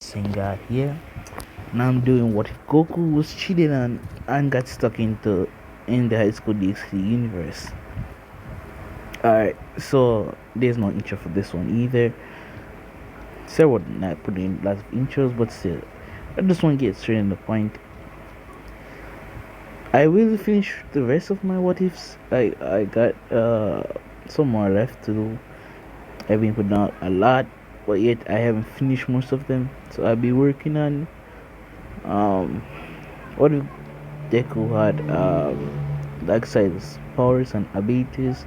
Singer here. Now I'm doing what if Goku was cheated and got stuck in the high school DxD universe. Alright, so there's no intro for this one either. Sarah would not put in lots of intros, but still, I just want to get straight in the point. I will finish the rest of my what ifs. I got some more left to do. I've been putting out a lot, but yet I haven't finished most of them. So I'll be working on um what if Deku had dark side's powers and abilities.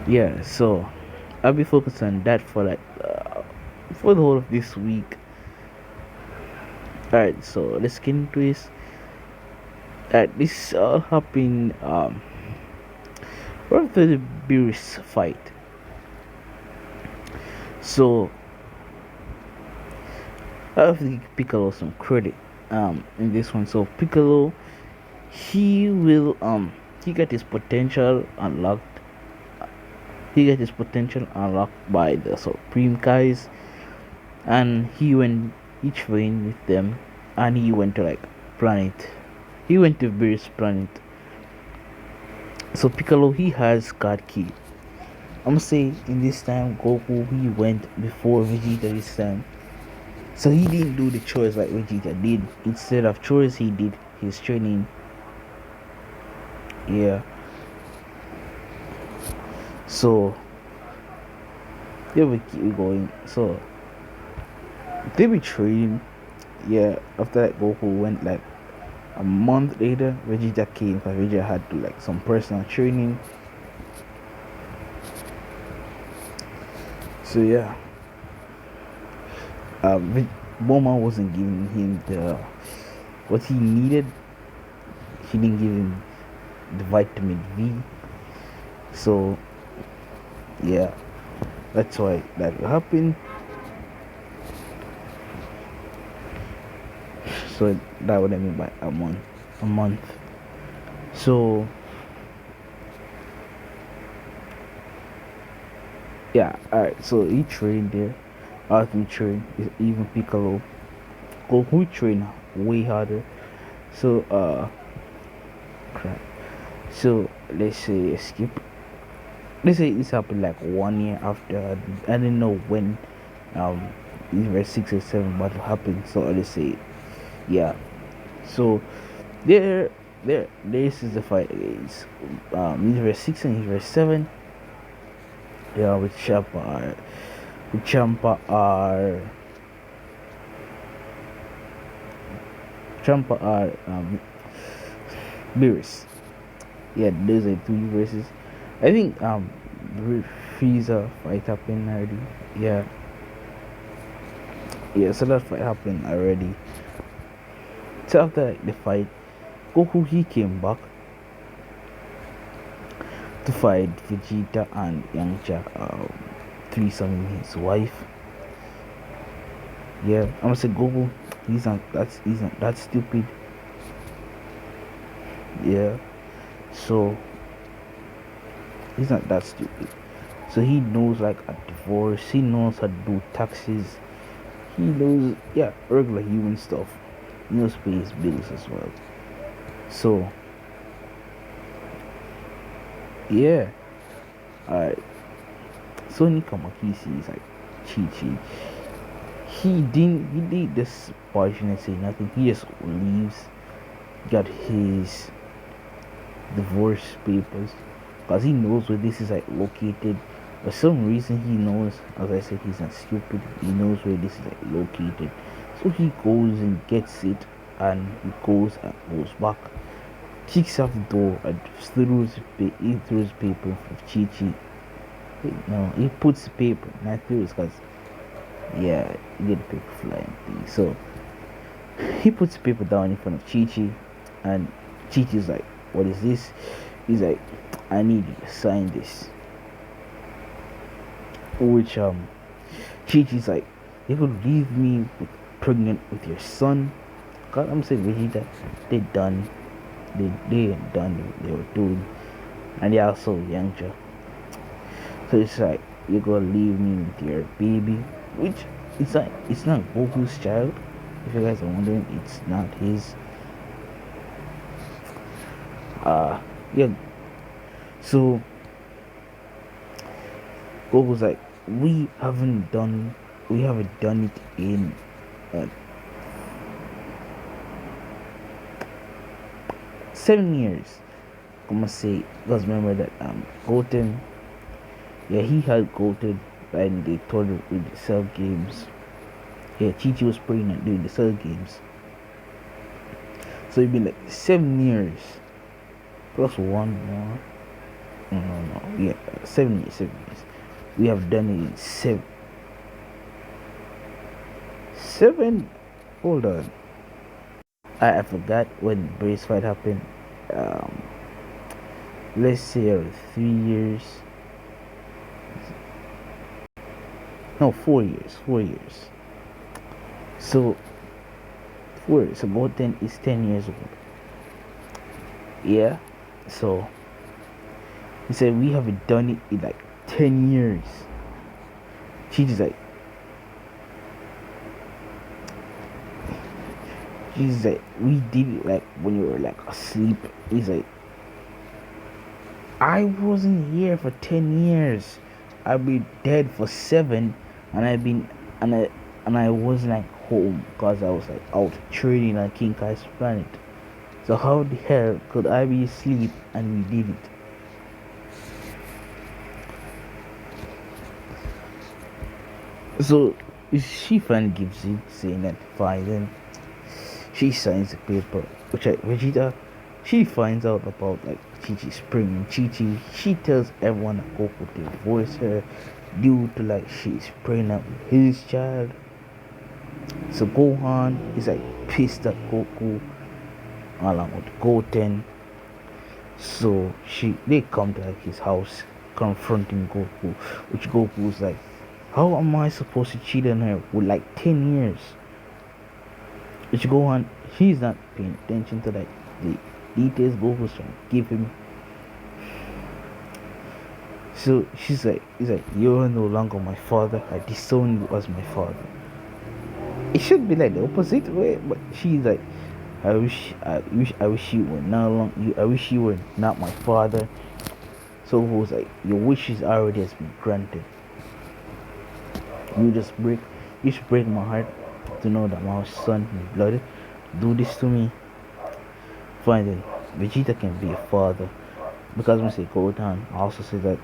Yeah, so I'll be focused on that for the whole of this week. Alright, so let's get into this. This all happened after the Beerus fight. So I have to give Piccolo some credit in this one. So Piccolo, he got his potential unlocked. He got his potential unlocked by the Supreme guys, and he trained with them, and he went to planet. He went to Beerus planet. So Piccolo, he has God Key. I'm gonna say in this time Goku, he went before Vegeta this time. So he didn't do the chores like Vegeta did. Instead of chores, he did his training. Yeah. So yeah, we keep going. So they be training. Yeah. After that, Goku went a month later. Vegeta came because Vegeta had to some personal training. So yeah. Bulma wasn't giving him what he needed. He didn't give him the vitamin V. So yeah, that's why that happened. So that would have been by a month. So yeah, alright. So he trained there. After he trained, even Piccolo, Goku trained way harder. So crap. So let's say skip. Let's say this happened 1 year after. I didn't know when either 6 or 7 battle happened. So let's say yeah. So this is the fight against either 6 and either 7. Yeah, with Champa are Beerus. Yeah, those are 2 verses. I think Frieza fight happened already. Yeah. Yeah, so that fight happened already. So after the fight, Goku he came back to fight Vegeta and Yamcha, threesome his wife. Yeah, I'm gonna say Goku, he's not that stupid. Yeah, so he's not that stupid. So he knows a divorce, he knows how to do taxes, he knows regular human stuff. He knows pay his bills as well. So yeah. Alright. So Nikamaki sees Chi. He did this portion and say nothing. He just leaves, got his divorce papers, because he knows where this is located. For some reason he knows, as I said, he's not stupid, he knows where this is located. So he goes and gets it, and he goes back, kicks off the door and throws paper of Chi. No, he puts the paper, not throws, because yeah, he did the paper flying thing. So he puts the paper down in front of Chi, and Chi's like, what is this? He's like, I need you to sign this. Which Chi's like, you could leave me pregnant with your son. God, I'm saying Vegeta, they done. They done what they were doing. And they also Yamcha. So it's like, you're gonna leave me with your baby. Which it's not Goku's child. If you guys are wondering, it's not his. Yeah. So Goku's like, we haven't done it in uh, 7 years. I'm gonna say, because remember that Goten, yeah, he had Goten and they told him with the Cell games. Yeah, Chi was pregnant during the Cell games. So it's been like 7 years plus one more. No. Yeah, 7 years, 7 years. We have done it in seven. Hold on, I forgot when Brace fight happened. Um, let's say 3 years. No, 4 years. 4 years. So 4 years. So Goten is 10 years old. Yeah. So he said we haven't done it in like 10 years. She's like, we did it like when you were like asleep. He's like, I wasn't here for 10 years. I've been dead for 7, and I've been and I wasn't like home because I was like out trading on King Kai's planet. So how the hell could I be asleep and we did it? So she finally gives it, saying that fine. Then she signs the paper, which Vegeta, she finds out about like Chi-Chi's pregnant. Chi-Chi, she tells everyone that Goku divorced her due to like she's pregnant with his child. So Gohan is like pissed at Goku along with Goten. So they come to like his house confronting Goku, which Goku's like, how am I supposed to cheat on her with like 10 years? Which Gohan, he's not paying attention to like the details Goku's trying to give him. So he's like, you're no longer my father. I disown you as my father. It should be like the opposite way, but she's like, I wish you were not long. I wish you were not my father. So it was like, your wishes already has been granted. You just break my heart to know that my son is blood do this to me. Finally, Vegeta can be a father, because when I say Gohan, I also say that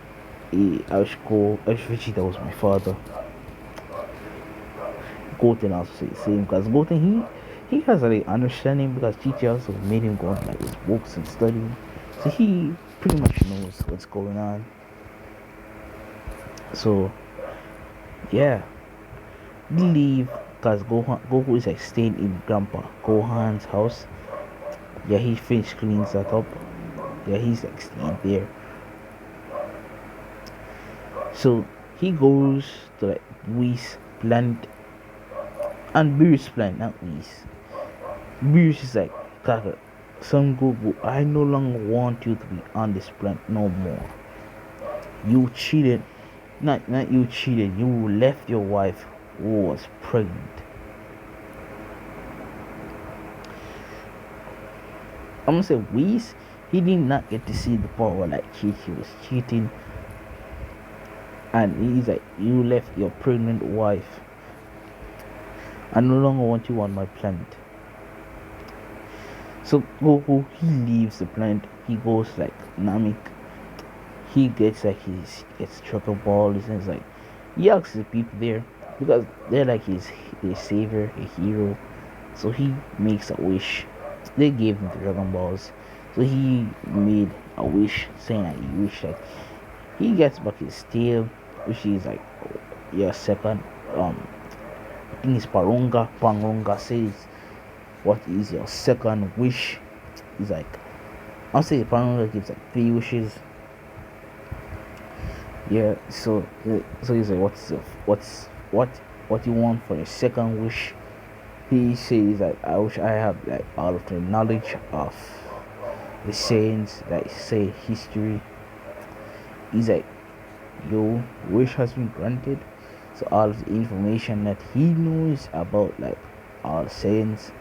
I wish Vegeta was my father. Goten also say the same, because Goten, he has a like, understanding, because teacher also made him go on like his books and study, so he pretty much knows what's going on. So yeah, they leave because Goku is like staying in Grandpa Gohan's house. Yeah, he finished cleans that up. Yeah, he's like staying there. So he goes to like Whis planet and Beerus planet, not Whis. Beerus is like, Kaka, Son Goku, I no longer want you to be on this planet no more. You cheated. Not you cheated. You left your wife who was pregnant. I'm gonna say Whis, he did not get to see the part where like he was cheating, and he's like, you left your pregnant wife. I no longer want you on my planet. So Goku, he leaves the planet. He goes like Namek. He gets like gets Dragon Balls, and it's like he asks the people there, because they're like his savior, a hero. So he makes a wish. They gave him the Dragon Balls, so he made a wish, saying that he wished like he gets back his tail, which is like your second. I think it's Paronga. Paronga says, "What is your second wish?" He's like, I'll say Paronga gives like 3 wishes. Yeah, so he's like, what you want for your second wish? He says that I wish I have like all of the knowledge of the sayings that say history. He's like, your wish has been granted. So all of the information that he knows about like all science,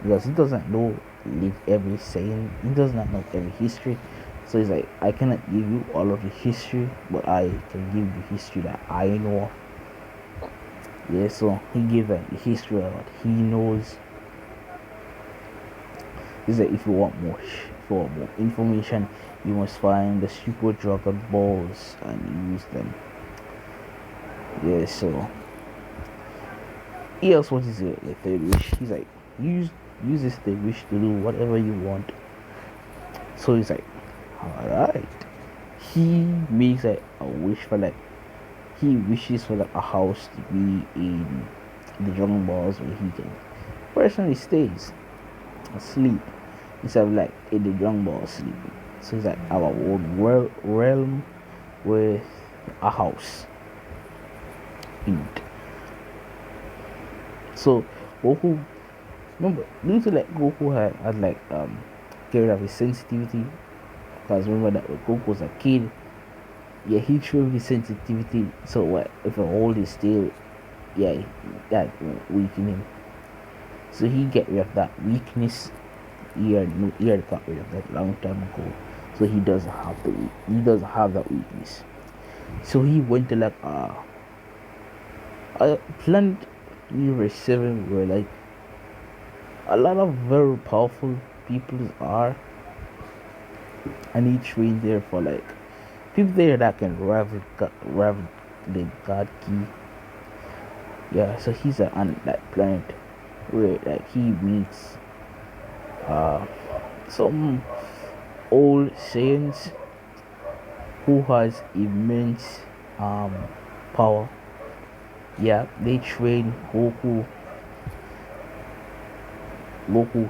because he doesn't know every saying, he does not know every history. So he's like, I cannot give you all of the history, but I can give the history that I know. Yeah, so he gave like the history of what he knows. He's like, if you want more information, you must find the Super Dragon Balls and use them. Yeah, so he also wants his third wish. He's like, use this third wish to do whatever you want. So he's like, alright. He makes like a wish for like, he wishes for like a house to be in the Dragon Balls where he can personally stays asleep instead of like in the Dragon Ball sleeping. So it's like our own realm with a house in it. So Goku, remember, due to like Goku had like carried out his sensitivity, because remember that when Goku was a kid, yeah, he showed his sensitivity. So what if a hold is still, yeah, that weaken him. So he get rid of that weakness. He had got rid of that long time ago. So he doesn't have that weakness. So he went to like a planet Universe 7 where like a lot of very powerful people are, and he trained there for like people there that can rival the God Key. Yeah, so he's on that planet where like he meets some old Saiyans who has immense power. Yeah, they train Goku.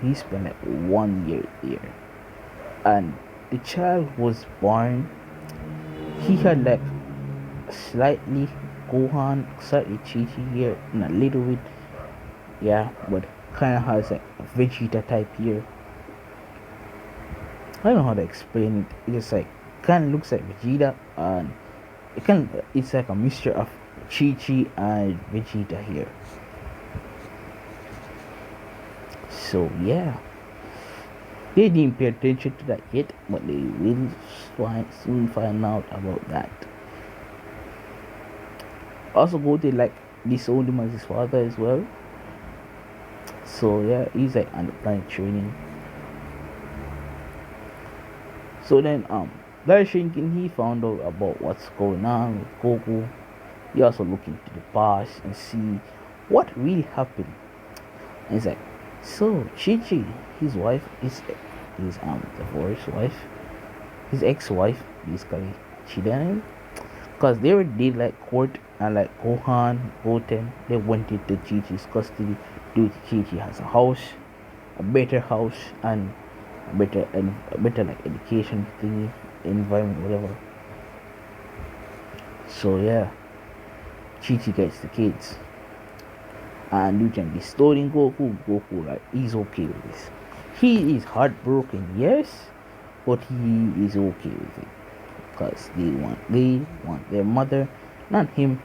He spent like 1 year there, and the child was born. He had like slightly Gohan, slightly Chi here, and a little bit, yeah, but kind of has like a Vegeta type here. I don't know how to explain it. It's like kind of looks like Vegeta, and it's like a mixture of Chi and Vegeta here. So yeah, they didn't pay attention to that yet, but they will soon find out about that. Also, go to like disowned him as his father as well. So yeah, he's like on the planet training. So then Larry Shinkin, he found out about what's going on with Goku. He also looked into the past and see what really happened. And he's like, so Chi, his wife, his divorced wife, his ex-wife basically cheated on him, because they were did like court, and like Gohan, Goten, they went into Chi-Chi's custody due to Chi has a house, a better house, and a better like education thingy, environment, whatever. So yeah, Chi gets the kids, and you can be storing Goku like he's okay with this. He is heartbroken, yes, but he is okay with it, because they want their mother, not him.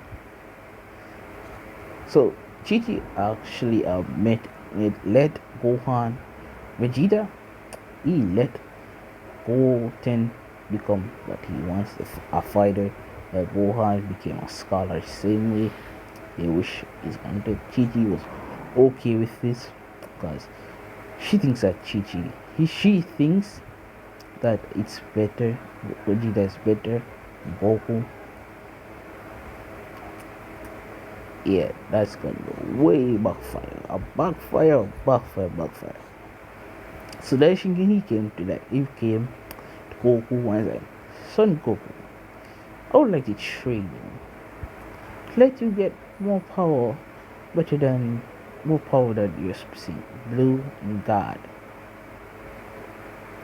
So Chi actually let Gohan, Vegeta, he let Goten become what he wants, a fighter. Like Gohan became a scholar same way. They wish he's going to. Chi was okay with this, because she thinks that she thinks that it's better, Vegeta is better than Goku. Yeah, that's gonna go way backfire. A backfire. So then he came to that. He came to Goku and was like, son Goku, I would like to train you. Let you get more power, more power than you're supposed Blue and God.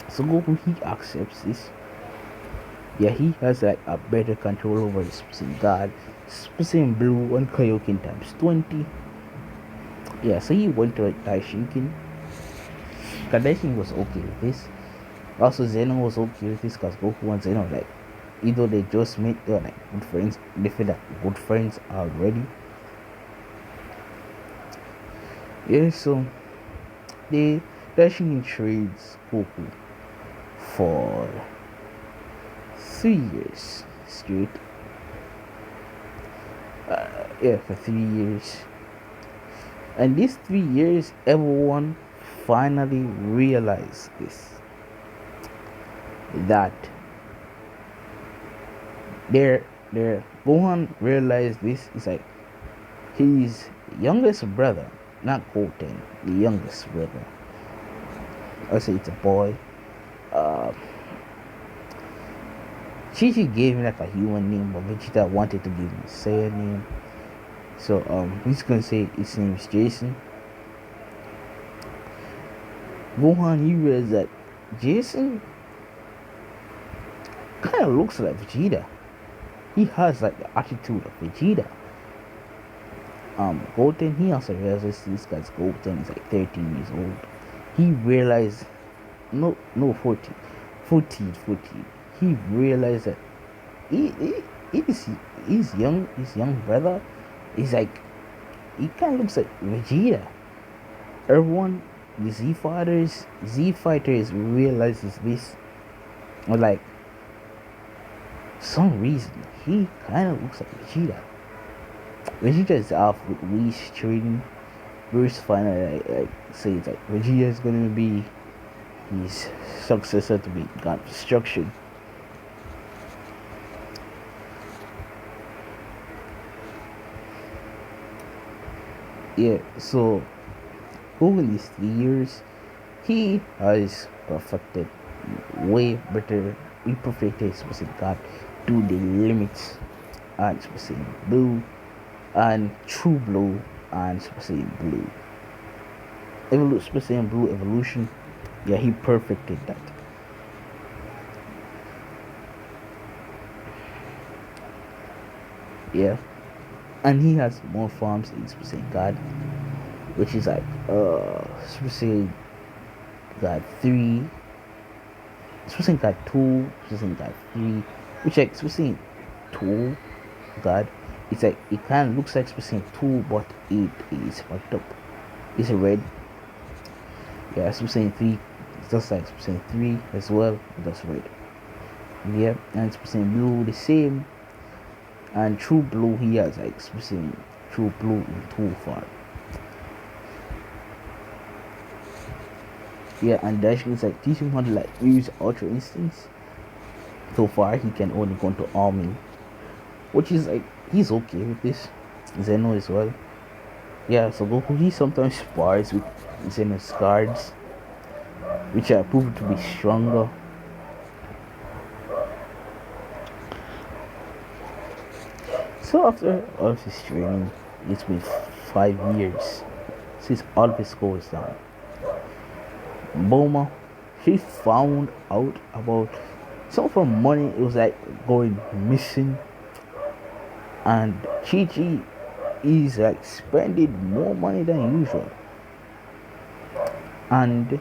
So Goku, he accepts this. Yeah, he has like a better control over his God, Spacing Blue and Kaioken times 20. Yeah, so he went to Daishinkin. Daishin was okay with this. Also, Zeno was okay with this, because Goku and Zeno, like, either they just met, they're like good friends. They feel like good friends already. Yeah, so they actually trades Goku for 3 years straight. Yeah, for 3 years. And these 3 years, everyone finally realized this, that their Gohan realized this is like his youngest brother, not Goten, the youngest brother. I say it's a boy. Uh, Chi gave him like a human name, but Vegeta wanted to give him a Saiyan name. So he's gonna say his name is Jason. Gohan, he realized that Jason kind of looks like Vegeta. He has like the attitude of Vegeta. Goten, he also realizes this guy's Goten is like 13 years old. He realized, no 14, 14, 14. He realized that he is his young brother is like, he kind of looks like Vegeta. Everyone, the Z fighters realizes this, or like some reason he kind of looks like Vegeta. Vegeta is off with Whis training. Bruce finally like says like Vegeta is gonna be his successor to be God Destruction. Yeah, so over these 3 years, he has perfected way better. He perfected specific God to the limits, and specific blue and true blue and specific blue. Specific blue evolution. Yeah, he perfected that. Yeah, and he has more forms in specific God, which is like specific God 3, specific God 2, specific God 3, which like specific 2 God. It's like it kind of looks like specific 2, but it is fucked up. It's red. Yeah, specific 3. It's just like specific 3 as well. That's red. Yeah, and specific blue the same. And true blue he has like specific true blue in 2 form. Yeah, and Dash is like teaching him how to like use Ultra Instincts. So far, he can only go into Army, which is like he's okay with this. Zeno as well. Yeah, so Goku he sometimes spars with Zeno's cards, which are proven to be stronger. So after all of his training, it's been 5 years since all of his goes down. Boma, he found out about some of her money. It was like going missing, and Chi is like spending more money than usual, and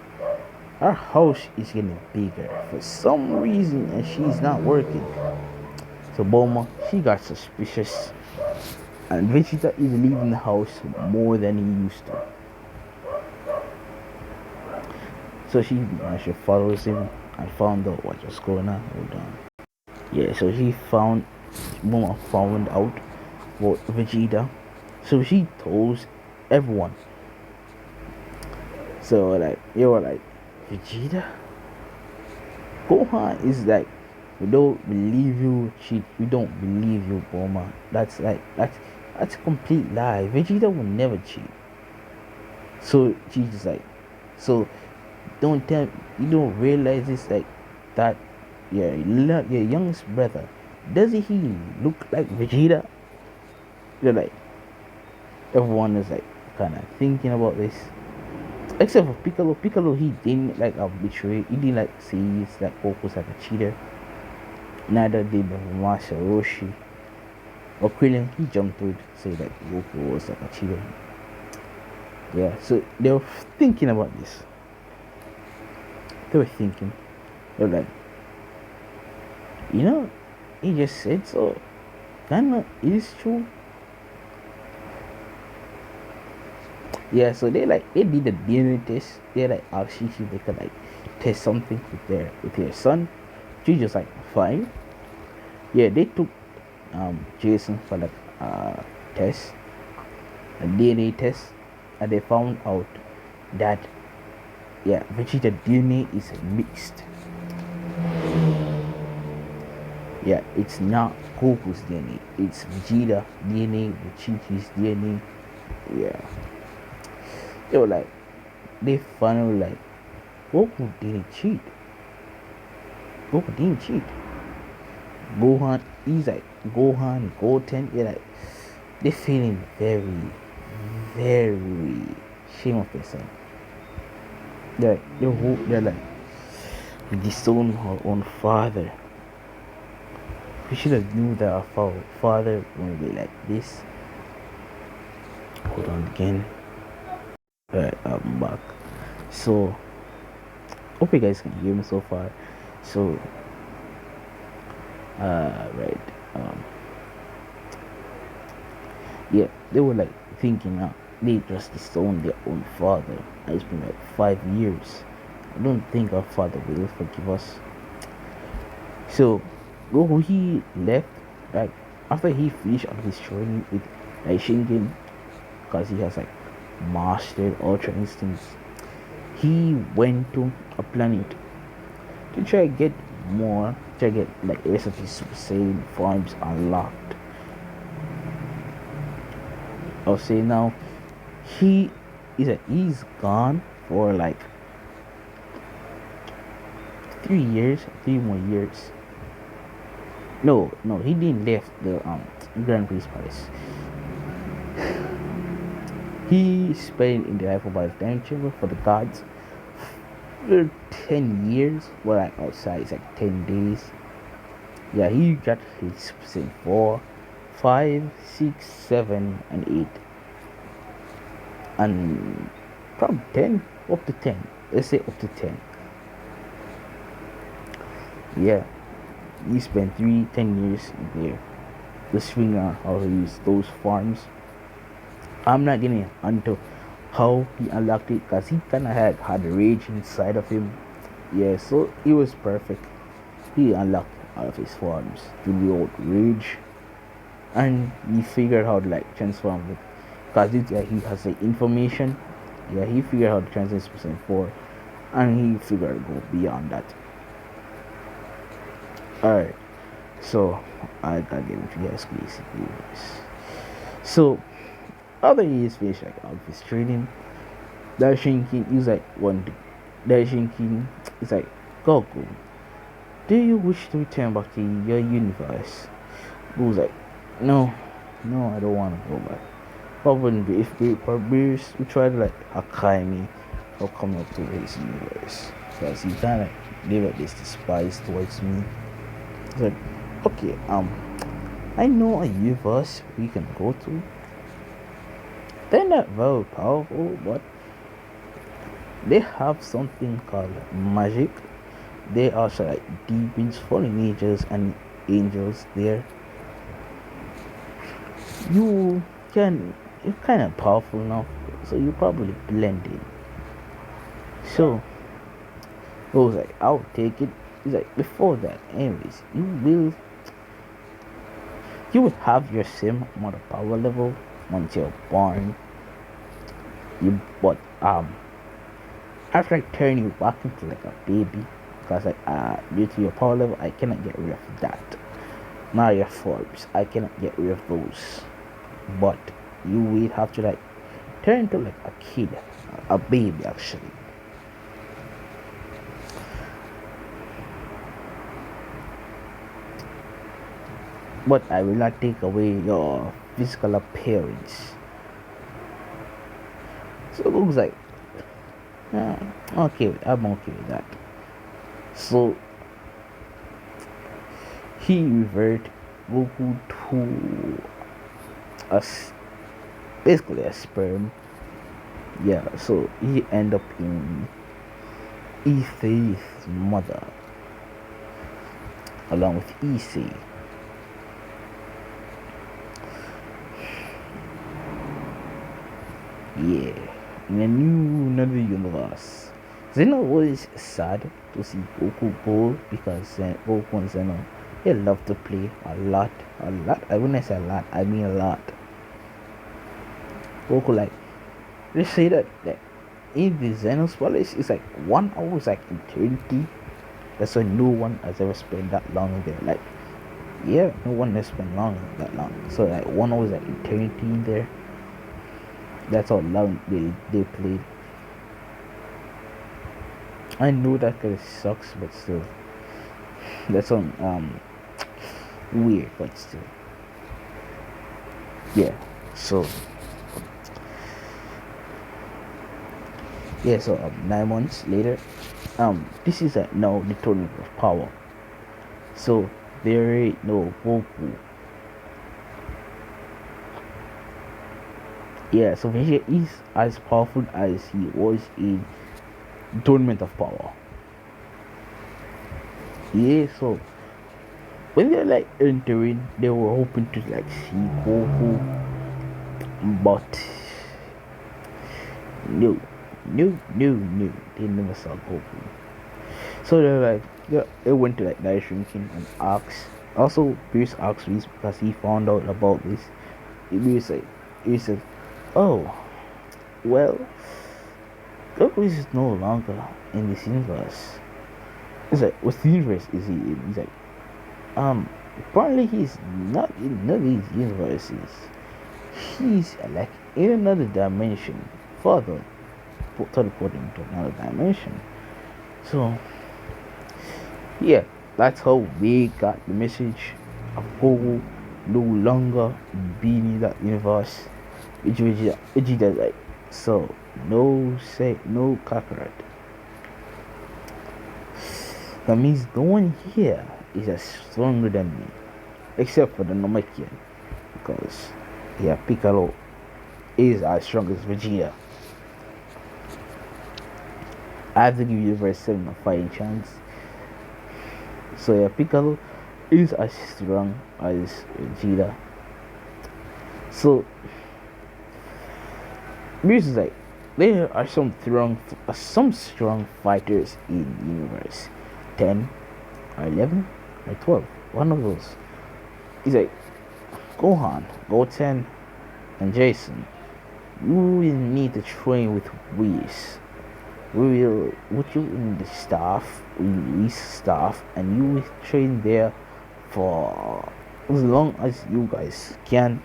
her house is getting bigger for some reason, and she's not working. So Boma, she got suspicious, and Vegeta is leaving the house more than he used to. So she follows him and found out what was going on. Hold on. Yeah, so Boma found out about Vegeta. So she told everyone. So like they were like, Vegeta? Gohan is like, we don't believe you, we don't believe you, Boma. That's a complete lie. Vegeta will never cheat. So she's just like, so don't tell, you don't realize this, like that your youngest brother, doesn't he look like Vegeta? You're like, everyone is like kind of thinking about this, except for Piccolo. Piccolo, he didn't like betray. He didn't like say it's like Goku's like a cheater. Neither did Master Roshi or Krillin. He jumped to it to say that Goku was like a cheater. Yeah, so they were thinking about this. They were thinking, they were like, he just said so. Kinda is true. Yeah, so they did the DNA test. They like asked she if they could like test something with their son. She just like fine. Yeah, they took Jason for like test, a DNA test, and they found out that yeah, Vegeta DNA is mixed. Yeah, it's not Goku's DNA. It's Vegeta DNA, Vegeta's DNA. Yeah, they were like, they finally like, Goku didn't cheat. Goku didn't cheat. Gohan, he's like Gohan, Goten. They're like, they're feeling very, very shame of themselves. They're like, we disown our own father. We should have knew that our father would be like this. Hold on again. Alright, I'm back. So, hope you guys can hear me so far. So, right. Yeah, they were like thinking they just disowned their own father. It's been like 5 years. I don't think our father will forgive us. So, when he left, like after he finished on his training with like Shingen, because he has like mastered Ultra Instincts, he went to a planet to try to get more, try to get like the rest of his Super Saiyan forms unlocked. I'll say now, he he's gone for like 3 years, 3 more years. No, he didn't left the Grand Prix Palace. He spent in the hyperbolic time chamber for the gods for 10 years. Well, like outside, it's like 10 days. Yeah, he got his percent 4, 5, 6, 7, and 8, and probably 10, up to 10. Let's say up to 10. Yeah, he spent 10 years there. The swing on how to use those farms. I'm not getting into how he unlocked it because he kind of had rage inside of him. Yeah, so it was perfect. He unlocked all of his forms to build rage, and he figured how to like transform it because this guy he has like information. Yeah, he figured out to transform his percent 4, and he figured to go beyond that. Alright, so I gotta get into guys basically. So after he is finished like all of his training, Daishinkin is like Daishinkin is like, Goku, do you wish to return back to your universe? Goku's like, no, I don't want to go back. Probably if the bears we try to like Akami or come up to his universe, because he kind of gave this despise towards me. He's like, okay, I know a universe we can go to. They're not very powerful, but they have something called magic. They also like demons, fallen angels there. You you're kind of powerful enough, so you probably blend in. So I was like, I'll take it. He's like, before that, anyways, you will have your same amount of power level once you're born. But after I turn you back into like a baby, because like due to your power level, I cannot get rid of that. Now your forms, I cannot get rid of those. But you will have to like turn into like a kid, a baby actually. But I will not take away your physical appearance. So it looks like, okay, I'm okay with that. So he reverted Goku to basically a sperm. Yeah, so he end up in Issei's mother, along with Issei. Yeah. in a new another universe. Zeno was sad to see Goku go because Goku and Zeno they love to play a lot, a lot. I wouldn't say a lot, I mean a lot. Goku like they say that in the Xenos Palace it's like 1 hour is like eternity. That's why no one has ever spent that long there. Like yeah, no one has spent that long. So like 1 hour is like eternity in there. That's how long they played. I know that kind of sucks, but still, that's on weird, but still, yeah. So yeah, so 9 months later, this is now the tournament of power. So there ain't no Goku. Yeah, so Vegeta is as powerful as he was in Tournament of Power. Yeah, so when they're like entering, they were hoping to like see Goku, but no, they never saw Goku. So they're like, yeah, they went to like Night Shrinking and asked. Also, Pierce asked Reese because he found out about this. He said, "Oh, well, Goku is no longer in this universe." It's like, what universe is he in? He's like, apparently he's not in none of these universes. He's like in another dimension, further teleporting to another dimension. So, yeah, that's how we got the message of Goku no longer being in that universe. Which is like, so no Kakarot. That means no one here is as stronger than me, except for the Namekian, because yeah, Piccolo is as strong as Vegeta. I have to give you verse 7 a fighting chance. So yeah, Piccolo is as strong as Vegeta. So this is like there are some strong fighters in the universe. 10 or 11 or 12. One of those. He's like Gohan, Goten, and Jason. You will need to train with Whis. We will put you in the staff, Whis staff, and you will train there for as long as you guys can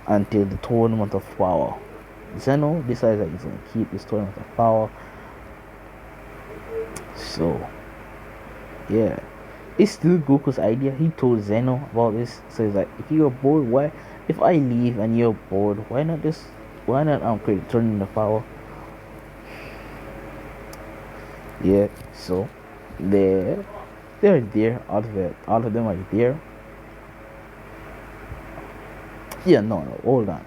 until the tournament of power. Zeno decides that he's gonna keep this tournament of power. So yeah, it's still Goku's idea. He told Zeno about this. So he's like, if you're bored, why? If I leave and you're bored, why not create a tournament of power? Yeah, so they're there. All of them are there. Yeah, no, hold on.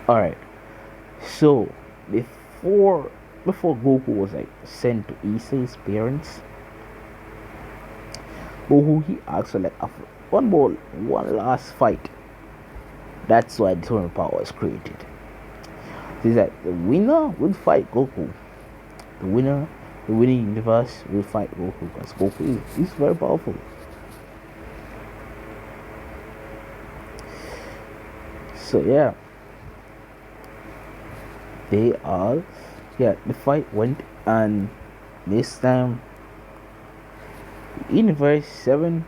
All right. So before Goku was like sent to Issei's parents, Goku he asked for like one last fight. That's why the tournament power was created. So he's like, the winner will fight Goku. The winning universe will fight Goku because Goku is very powerful. So yeah, the fight went, and this time Universe 7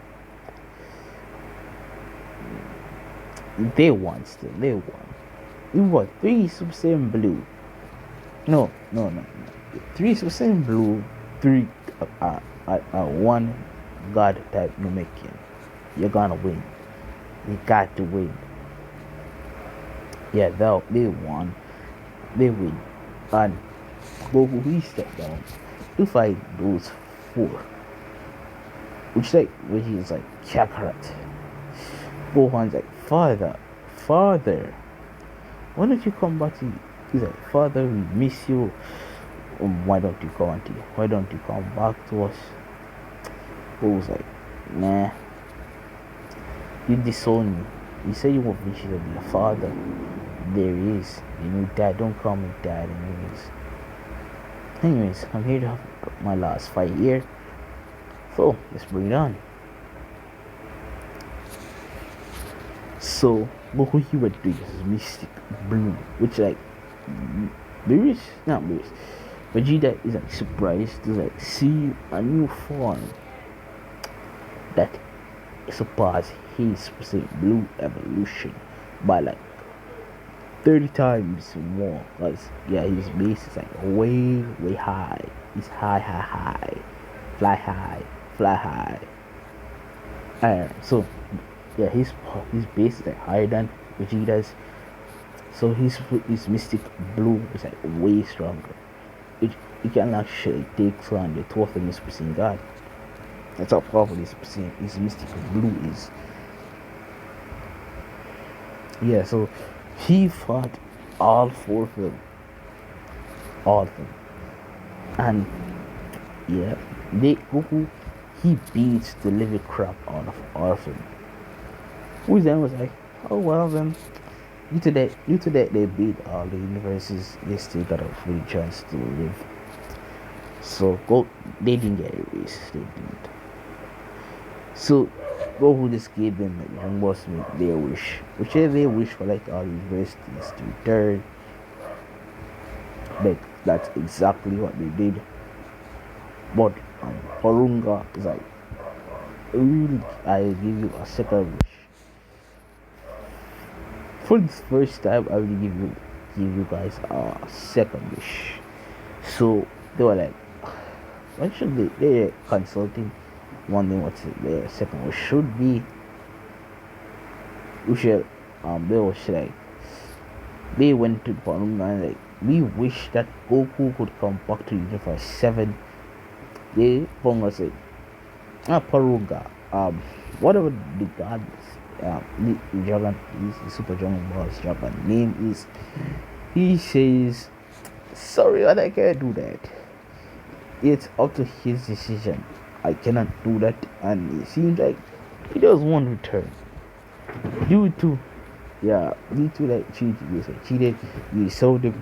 they won. It was 3 Super Saiyan Blue. No. 3 Super Saiyan Blue, 3 1 God type Namekian. You're gonna win. You got to win. Yeah, they won. They win. And Goku he stepped down to fight those 4. Which is like Kakarot. Gohan's like, Father, why don't you come back to? He's like, Father, we miss you. Why don't you come auntie? Why don't you come back to us? Goku's like, nah, you disown me. You say you want me to be a father, There is. You know, dad, don't call me dad. Anyways, I'm here to have my last fight here. So let's bring it on. So Goku he went through this mystic blue, which like Beerus, not Beerus. Vegeta is like surprised to like see a new form that surpassed his blue evolution by like 30 times more. Cause yeah, his base is like way high. It's high, fly high, fly high. So yeah, his base is like higher than Vegeta's. So his mystic blue is like way stronger. It can actually take on the two of them is percent God. That's how powerful his mystic blue is. Yeah, so he fought all four of them. All of them. And yeah, Goku he beats the living crap out of all of them. Who then was like, oh well then due to that they beat all the universes, they still got a free chance to live. So they didn't get erased, they didn't. So Goku just gave them like young boss their wish. Whichever they wish for like all universities to return. Like that's exactly what they did. But Porunga is like really I give you a second wish. For this first time I will give you guys a second wish. So they were like what should they're consulting wondering what their second wish should be. We should they was like they went to Porunga and like we wish that Goku could come back to Universe 7. They Porunga said Porunga whatever the god the dragon is the Super Dragon Ball's dragon name is, he says sorry but I can't do that. It's up to his decision. I cannot do that, and it seems like he does want to return. Due to like cheated, you sold him.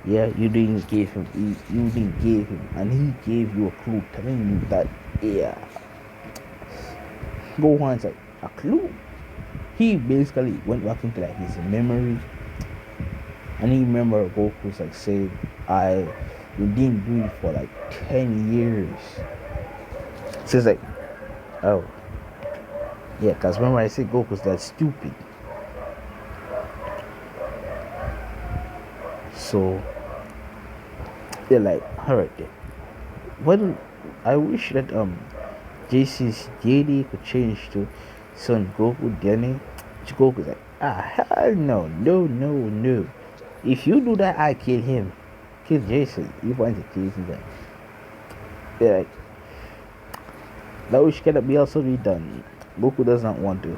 Yeah, you didn't give him, and he gave you a clue telling you that Gohan's like a clue. He basically went back into like his memory, and he remember Goku's like saying, we didn't do it for like 10 years. So it's like, oh yeah, cause remember I said Goku's that stupid. So they're like, alright then. Well, I wish that JC's JD could change to Son Goku Denny. Goku's like, hell no. If you do that, I kill him. Kill Jason. You want to kill him. They're like, that wish cannot be also be done. Goku does not want to.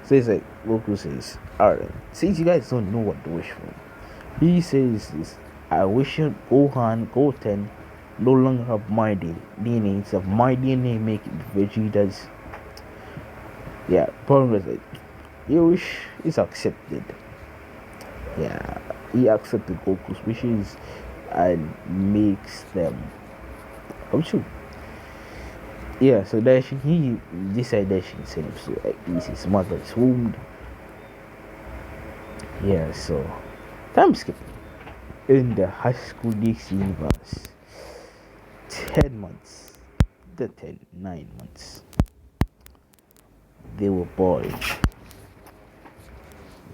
So it's like Goku says, alright, since you guys don't know what to wish for, he says this, I wish Gohan, Goten no longer have my DNA. Instead of my DNA making Vegeta's. Yeah, Porunga's like, your wish is accepted. Yeah, he accepted Goku's wishes and makes them come true. Yeah, so that he decided that she himself, so he's his mother's womb. Yeah, so time skip in the high school DX universe. 10 months, 9 months. They were born.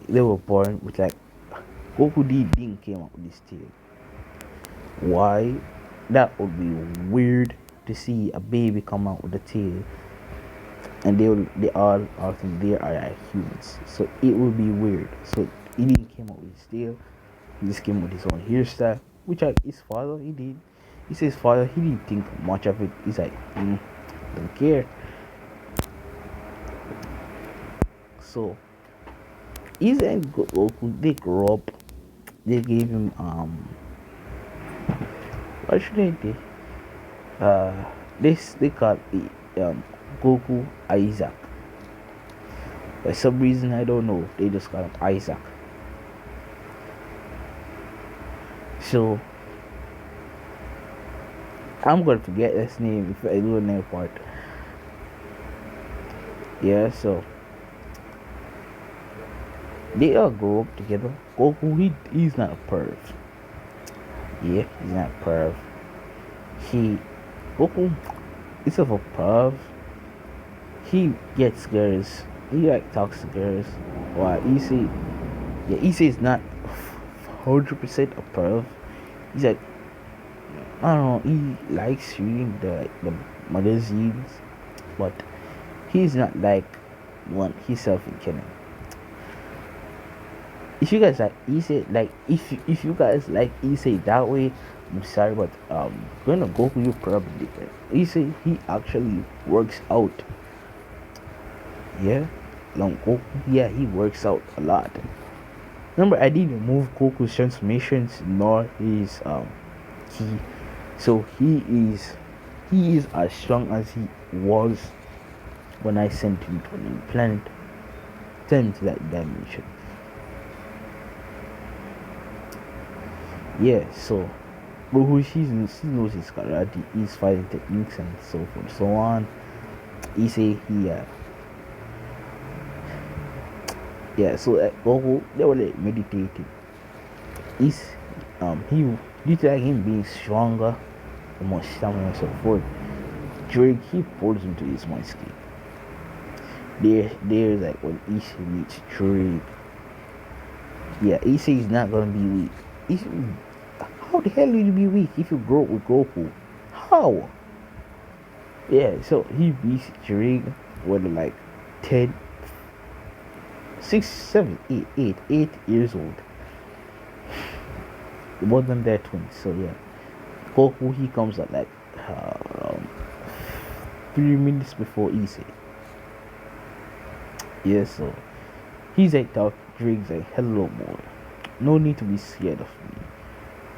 With like Goku didn't came up with this tail. Why? That would be weird to see a baby come out with a tail, and they all of them there are like humans. So it would be weird. So he didn't came up with his tail. He just came with his own hairstyle, which his father he did. He says father he didn't think much of it. He's like don't care. So he's and Goku they grow up. They gave him what should they do? They call it Goku Isaac. For some reason I don't know. They just call him Isaac. So I'm gonna forget his name if I do another part. Yeah, so they all grow up together. Goku, he's not a perv. Yeah, he's not a perv. He Goku is of a perv. He gets girls. He like talks to girls. While Issei, yeah, Issei is not 100% a perv. He's like, I don't know. He likes reading the magazines, but he's not like one himself in canon. If you guys like Issei, like if you guys like Issei that way, I'm sorry, but gonna go with you probably different. Issei, he actually works out. Yeah, long Goku, yeah, he works out a lot. Remember, I didn't move Goku's transformations nor his key, so he is as strong as he was when I sent him to a new planet, sent him to that dimension. Yeah, so Goku, he knows his karate, his fighting techniques, and so forth, so on. Issei, yeah, so Goku, they were like meditating. He's he due to like him being stronger, the more stamina and so forth. Drake, he pulls into his mindscape. There's like when Issei meets Drake. Yeah, Issei is not gonna be weak. How the hell will you be weak if you grow up with Goku? How? Yeah, so he beats Drake when like 10, 6, 7, 8 years old. Both of them they're twins, so yeah. Goku, he comes at like around 3 minutes before Issei. Yeah, so he's like Drake's like, hello boy. No need to be scared of me.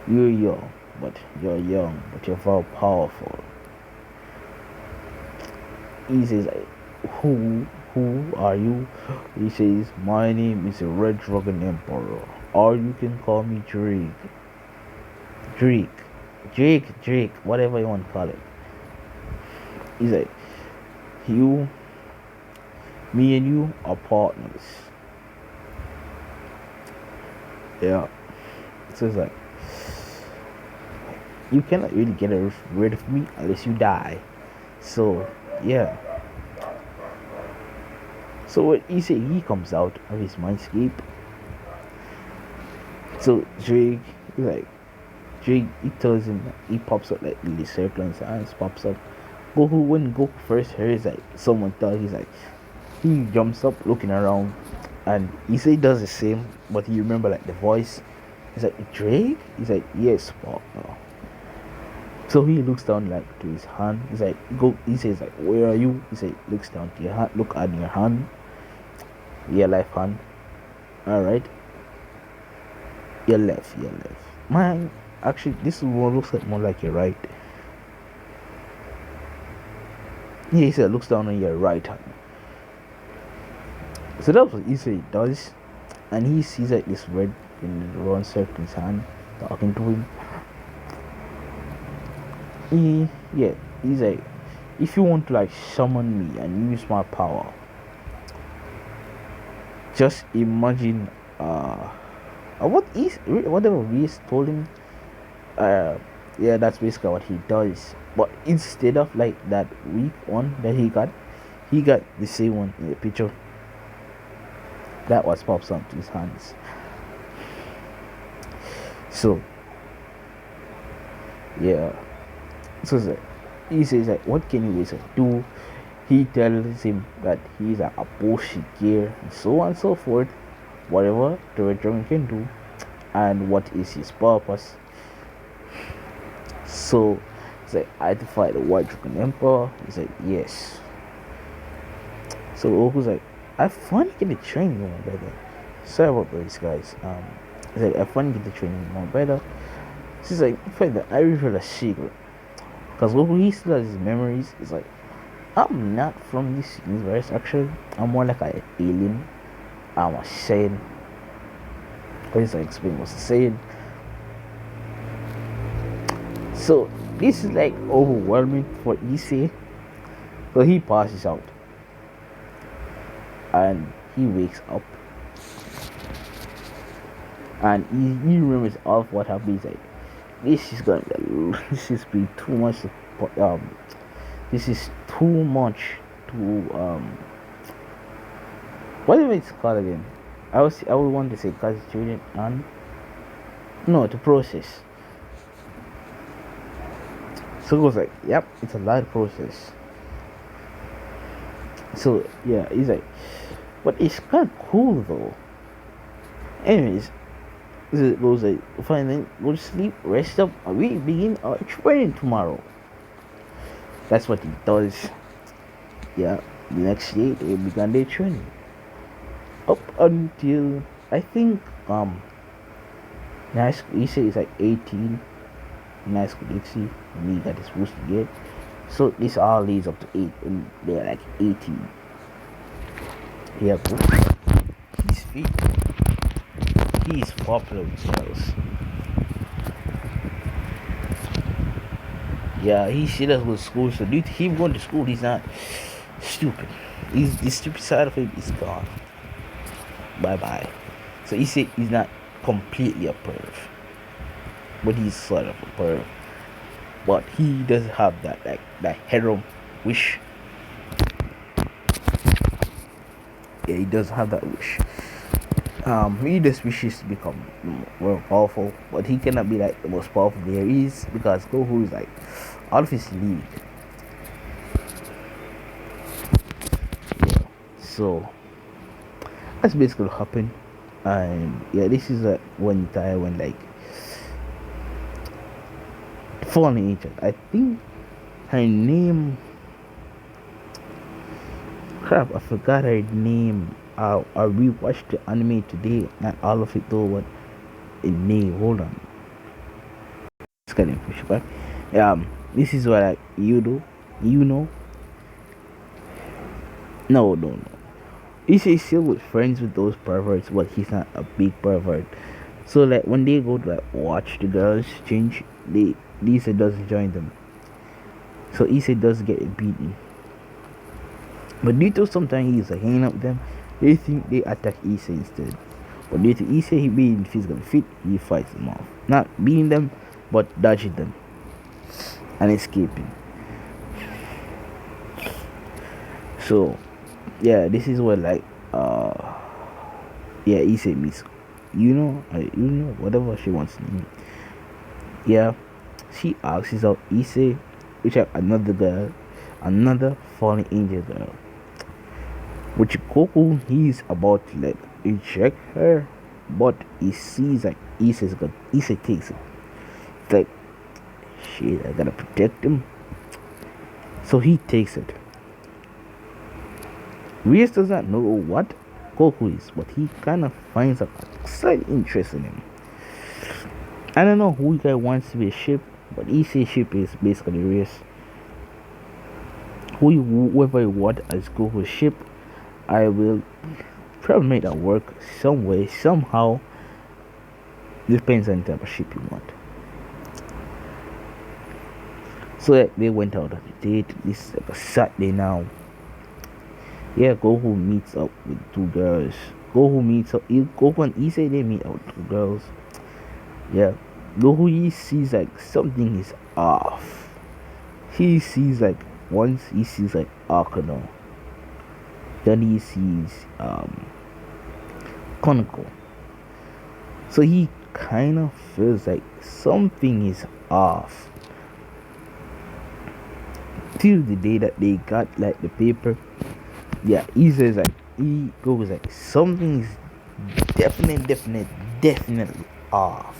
You're young, but you're very powerful. He says like, who are you? He says, my name is the Red Dragon Emperor, or you can call me Drake. Drake, whatever you want to call it. He's like, me and you are partners. Yeah. So it's like, you cannot really get rid of me unless you die. So yeah. So what he comes out of his mindscape. So Drake, he tells him, he pops up like the circle and his eyes pops up. When Goku first hears like someone tell, he jumps up looking around, and he does the same, but he remember like the voice. He's like, Drake? He's like, yes, partner. So he looks down like to his hand. He's like, he says like, where are you? He said, looks down to your hand, look at your hand. Your left hand. Alright. Your left. Mine, actually, this one looks like more like your right. Yeah, he said, looks down on your right hand. So that's what he does. And he sees like this red in the round circle in his hand, talking to him. He's like, if you want to like summon me and use my power, just imagine whatever Reese told him. Yeah, that's basically what he does. But instead of like that weak one that he got the same one in the picture. That was pops onto his hands. So yeah. So he says like, what can you do? He tells him that he's a bullshit gear and so on and so forth. Whatever the Red Dragon can do, and what is his purpose. So he's like, I had to fight the White Dragon Emperor. He's like, yes. So Goku's like, I finally get the training more better. Sorry about this, guys. He's like, I finally get the training more better. She's like, in fact, I reveal a secret. Because Goku, he still has his memories. It's like, I'm not from this universe, actually. I'm more like an alien. I'm a Saiyan. But he's like, explain what's a Saiyan. So this is like overwhelming for Issei. So he passes out and he wakes up and he remembers all of what happened. He's like, this is gonna be, this is be too much. Um, this is too much to whatever it's called again. I would want to say concentrated on no to process. So it was like, yep, it's a lot of process. So yeah, he's like, but it's kind of cool though. Anyways, it goes like, fine then, go to sleep, rest up, and we begin our training tomorrow. That's what he does. Yeah, the next day they began their training. Up until I think high school, he said it's like 18 in high school, let's see, and he got his boost to get. So this all leads up to 8 and they're like 18. Yeah, bro. He's fit. He is popular with girls. Yeah, he still does go to school, so due to him going to school, he's not stupid. The stupid side of him is gone. Bye bye. So he said he's not completely a perv, but he's sort of a perv. But he doesn't have that hetero wish. Yeah, he doesn't have that wish. He just wishes to become more powerful, but he cannot be like the most powerful there is because Goku is like out of his league. Yeah. So that's basically what happened. And yeah, this is one time when like fallen angel. I think her name. Crap, I forgot her name. I rewatched the anime today, not all of it though, but a name. Hold on, it's kind of push back. This is what you do. You know? No. He's still with friends with those perverts, but he's not a big pervert. So like when they go to like watch the girls change, Lisa doesn't join them. So Issa does get beaten. But due to sometimes he's like hanging out with them, they think they attack Issa instead. But due to Issa he being physically fit, he fights them off. Not beating them, but dodging them and escaping. So yeah, this is what like yeah, Issa meets whatever she wants to name. Yeah, she asks out Issa, which are another girl, another fallen angel girl. Which Goku he's about to like eject her, but he sees like Issa takes it. It's like shit, I gotta protect him. So he takes it. Rias does not know what Goku is, but he kind of finds a slight interest in him. I don't know who guy wants to be a ship, but he says ship is basically Rias. Whoever you want as Goku's ship, I will probably make that work some way, somehow. Depends on the type of ship you want. So they went out on a date. This is like a Saturday now. Yeah, Goku meets up with two girls. Goku and Issei, they meet up with two girls. Yeah, Goku he sees like something is off. He sees like once he sees like Akano. Then he sees Konako. So he kind of feels like something is off. Till the day that they got like the paper. Yeah, he says like he goes like something's definitely off.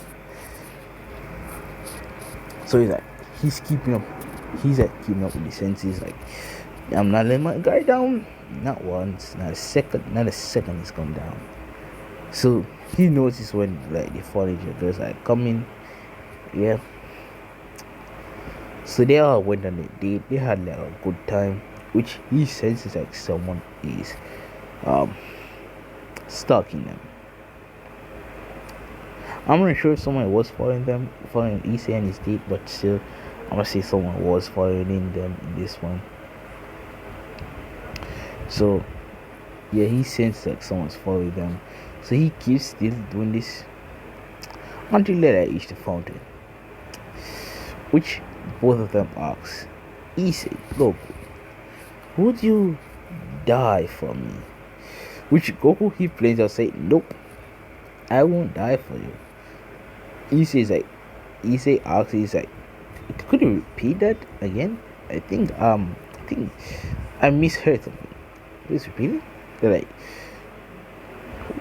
So he's keeping up with the senses. Like I'm not letting my guy down. Not once, not a second he's come down. So he notices when like the furniture girls like coming. Yeah. So they all went on a date. They had like a good time, which he senses like someone is stalking them. I'm not sure if someone was following Issei and his date, but still, I'm gonna say someone was following them in this one. So yeah, he sensed that someone's following them, so he keeps still doing this until they reach the fountain, which both of them ask, Issei, Goku, would you die for me? Which Goku he plans to say, nope, I won't die for you. Issei asks, he's like, could you repeat that again? I think I misheard something. Please repeat it. Like,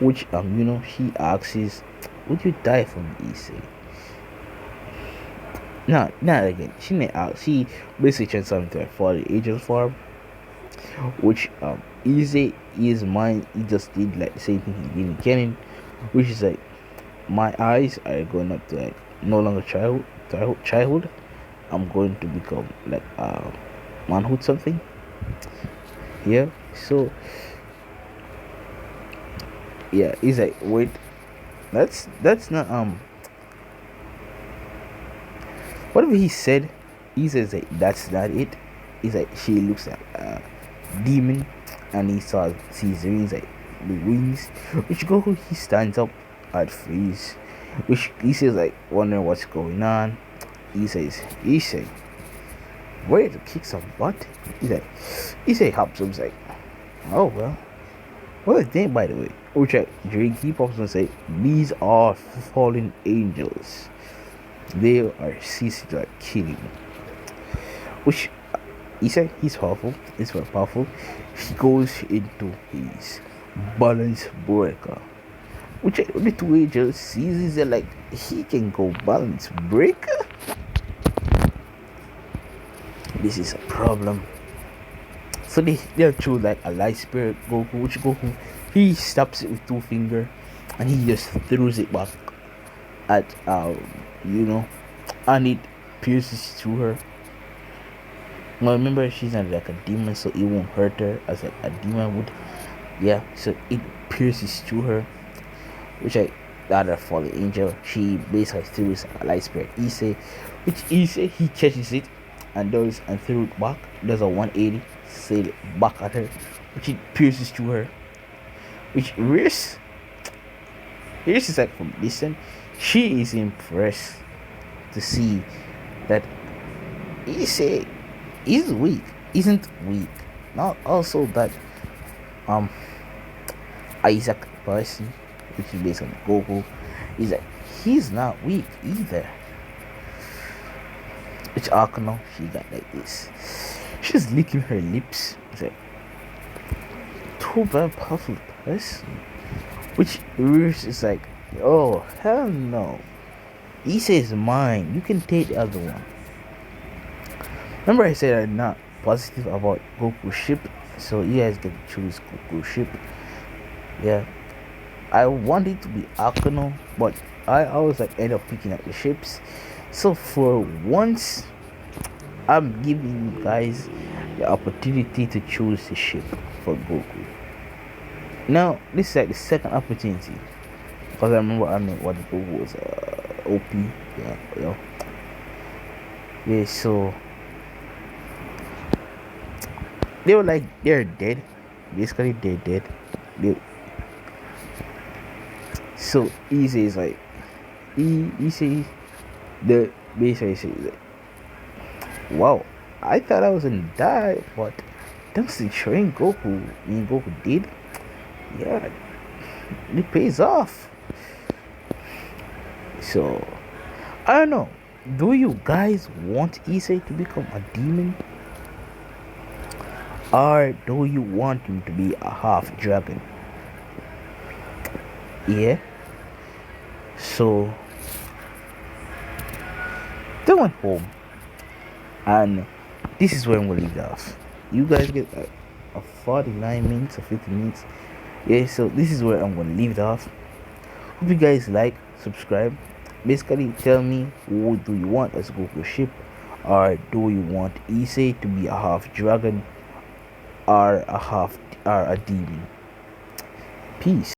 which he asks is, would you die for me, Issei? No, not again. She didn't ask. She basically tried something to her father, Angel Farm, which Issei is mine. He just did like the same thing he did in Kennen, which is like, my eyes are going up to like no longer childhood. I'm going to become like manhood something. Yeah. So yeah, he's like, wait, that's not whatever he said. He says like that's not it. He's like, she looks like a demon, and sees rings, like the wings. Which Goku he stands up at freeze, which he says like wondering what's going on. He says, ready to kick some butt. He say hops up. He's like, oh well, what is that, by the way? Which Drake he pops and say, these are fallen angels. They are ceasing to like killing. Which he said he's powerful. He's very powerful. He goes into his balance breaker. Which the two angels sees is like he can go balance breaker. This is a problem. So they're through like a light spirit Goku, which Goku he stops it with two fingers and he just throws it back at and it pierces through her. Now remember, she's not like a demon, so it won't hurt her as like a demon would. Yeah, so it pierces through her, which the other fallen angel, she basically throws a light spirit Issei, which Issei he catches it and threw it back, does a 180, sail it back at her, which it pierces through her. Which Riz is like, from distance, she is impressed to see that Issei isn't weak. Not also that Isaac person, which is based on Goku, is like he's not weak either. Which Akano, she got like this. She's licking her lips. It's like, too bad powerful person. Which Ruth is like, oh hell no. Issei is mine. You can take the other one. Remember I said I'm not positive about Goku's ship, so you guys get to choose Goku's ship. Yeah. I wanted to be Akano, but I always like end up picking up the ships. So for once, I'm giving you guys the opportunity to choose the ship for Goku. Now, this is like the second opportunity, because I remember what Goku was OP. Yeah. So they were like, they're dead. Basically, they're dead. So Issei is like, Issei the basically says like, wow, I thought I was gonna die, but thanks to train Goku did, yeah, it pays off. So I don't know, do you guys want Issei to become a demon, or do you want him to be a half dragon? Yeah. So they went home, and this is where I'm gonna leave it off. You guys get a 49 minutes or 50 minutes. Yeah, so this is where I'm gonna leave it off. Hope you guys like, subscribe. Basically, tell me, who do you want as Goku ship, or do you want Issei to be a half dragon or a demon? Peace.